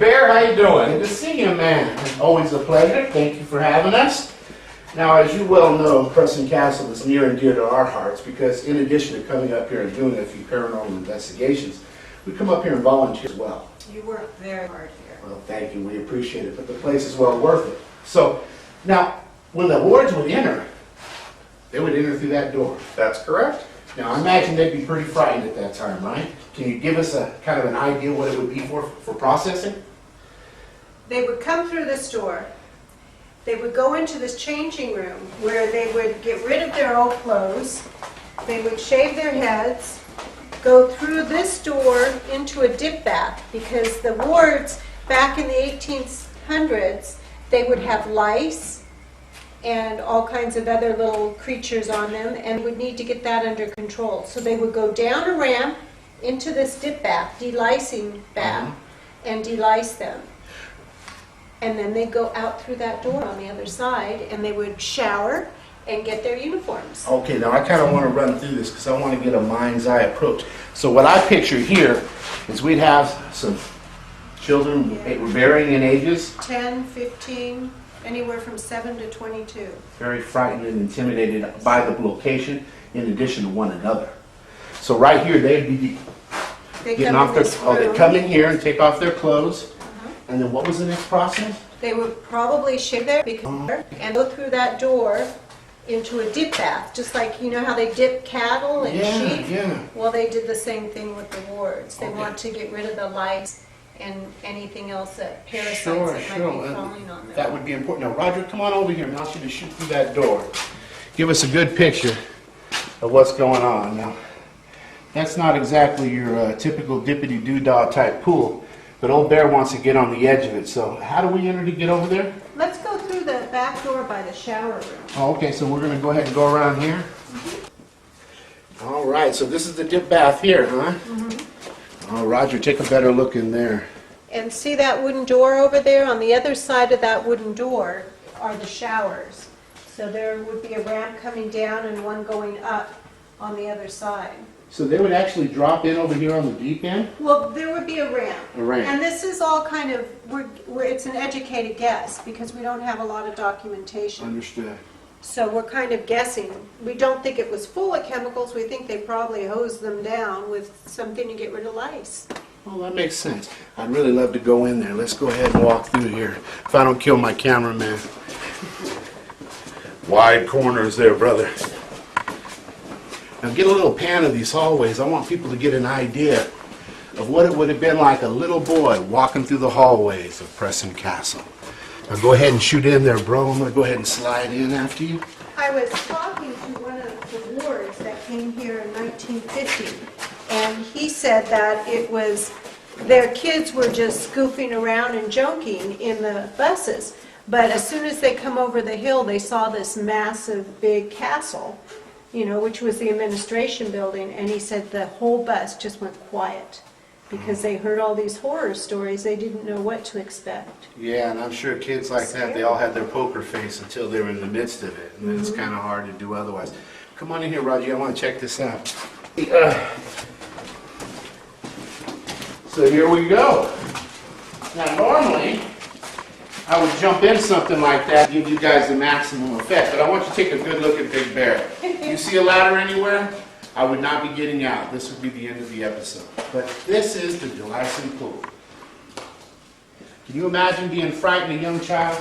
Bear, how you doing? Good to see you, man. Always a pleasure. Thank you for having us. Now, as you well know, Preston Castle is near and dear to our hearts because in addition to coming up here and doing a few paranormal investigations, we come up here and volunteer as well. You work very hard here. Well, thank you. We appreciate it, but the place is well worth it. So, now, when the wards would enter, they would enter through that door. That's correct. Now, I imagine they'd be pretty frightened at that time, right? Can you give us a kind of an idea what it would be for processing? They would come through this door. They would go into this changing room where they would get rid of their old clothes. They would shave their heads, go through this door into a dip bath because the wards back in the 1800s, they would have lice and all kinds of other little creatures on them and would need to get that under control. So they would go down a ramp into this dip bath, delicing bath, and delice them. And then they'd go out through that door on the other side and they would shower and get their uniforms. Okay, now I kind of want to run through this because I want to get a mind's eye approach. So what I picture here is we'd have some children varying in ages. 10, 15, anywhere from 7 to 22. Very frightened and intimidated by the location in addition to one another. So right here they'd be getting off their, they'd come in here and take off their clothes. And then what was the next process? They would probably shave their and go through that door into a dip bath, just like you know how they dip cattle and sheep? Yeah. Well, they did the same thing with the wards. They want to get rid of the lice and anything else that parasites that might be crawling on them. That would be important. Now, Roger, come on over here and I want you to shoot through that door. Give us a good picture of what's going on. Now, that's not exactly your typical dippity-doo-dah type pool. But old Bear wants to get on the edge of it, so how do we enter to get over there? Let's go through the back door by the shower room. Oh, okay, so we're going to go ahead and go around here? All right, so this is the dip bath here, huh? Oh, Roger, take a better look in there. And see that wooden door over there? On the other side of that wooden door are the showers. So there would be a ramp coming down and one going up on the other side. So they would actually drop in over here on the deep end? Well, there would be a ramp. A ramp. And this is all kind of, it's an educated guess because we don't have a lot of documentation. Understood. So we're kind of guessing. We don't think it was full of chemicals. We think they probably hosed them down with something to get rid of lice. Well, that makes sense. I'd really love to go in there. Let's go ahead and walk through here. If I don't kill my cameraman. Wide corners there, brother. Now get a little pan of these hallways. I want people to get an idea of what it would have been like a little boy walking through the hallways of Preston Castle. Now go ahead and shoot in there, bro. I'm going to go ahead and slide in after you. I was talking to one of the wards that came here in 1950, and he said that it was their kids were just goofing around and joking in the buses. But as soon as they come over the hill, they saw this massive big castle, you know, which was the administration building, and he said the whole bus just went quiet because they heard all these horror stories. They didn't know what to expect. Yeah, and I'm sure kids like that, they all had their poker face until they were in the midst of it, and then it's kind of hard to do otherwise. Come on in here, Roger. I want to check this out. So here we go. Now, normally, I would jump in something like that, give you guys the maximum effect, but I want you to take a good look at Big Bear. You see a ladder anywhere? I would not be getting out. This would be the end of the episode. But this is the delicing pool. Can you imagine being frightened, a young child,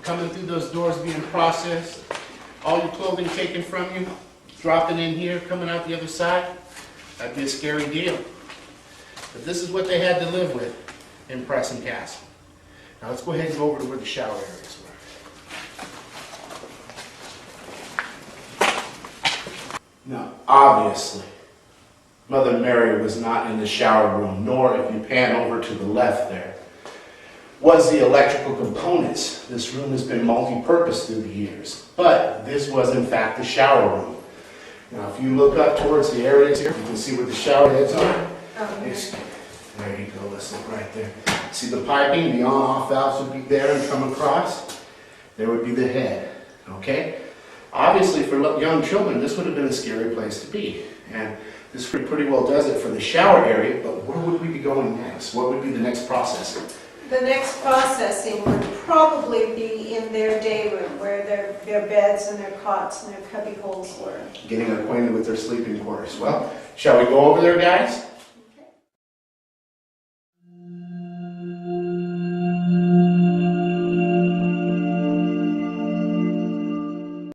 coming through those doors being processed, all your clothing taken from you, dropping in here, coming out the other side? That'd be a scary deal. But this is what they had to live with in Preston Castle. Now let's go ahead and go over to where the shower areas were. Now, obviously, Mother Mary was not in the shower room, nor, if you pan over to the left there, was the electrical components. This room has been multi-purpose through the years, but this was in fact the shower room. Now, if you look up towards the areas here, you can see where the shower heads are. There you go, let's look right there. See the piping, the on-off valves would be there and come across. There would be the head, okay? Obviously, for young children, this would have been a scary place to be. And this pretty well does it for the shower area, but where would we be going next? What would be the next process? the next processing would probably be in their day room, where their beds and their cots and their cubby holes were. Getting acquainted with their sleeping quarters. Well, shall we go over there, guys?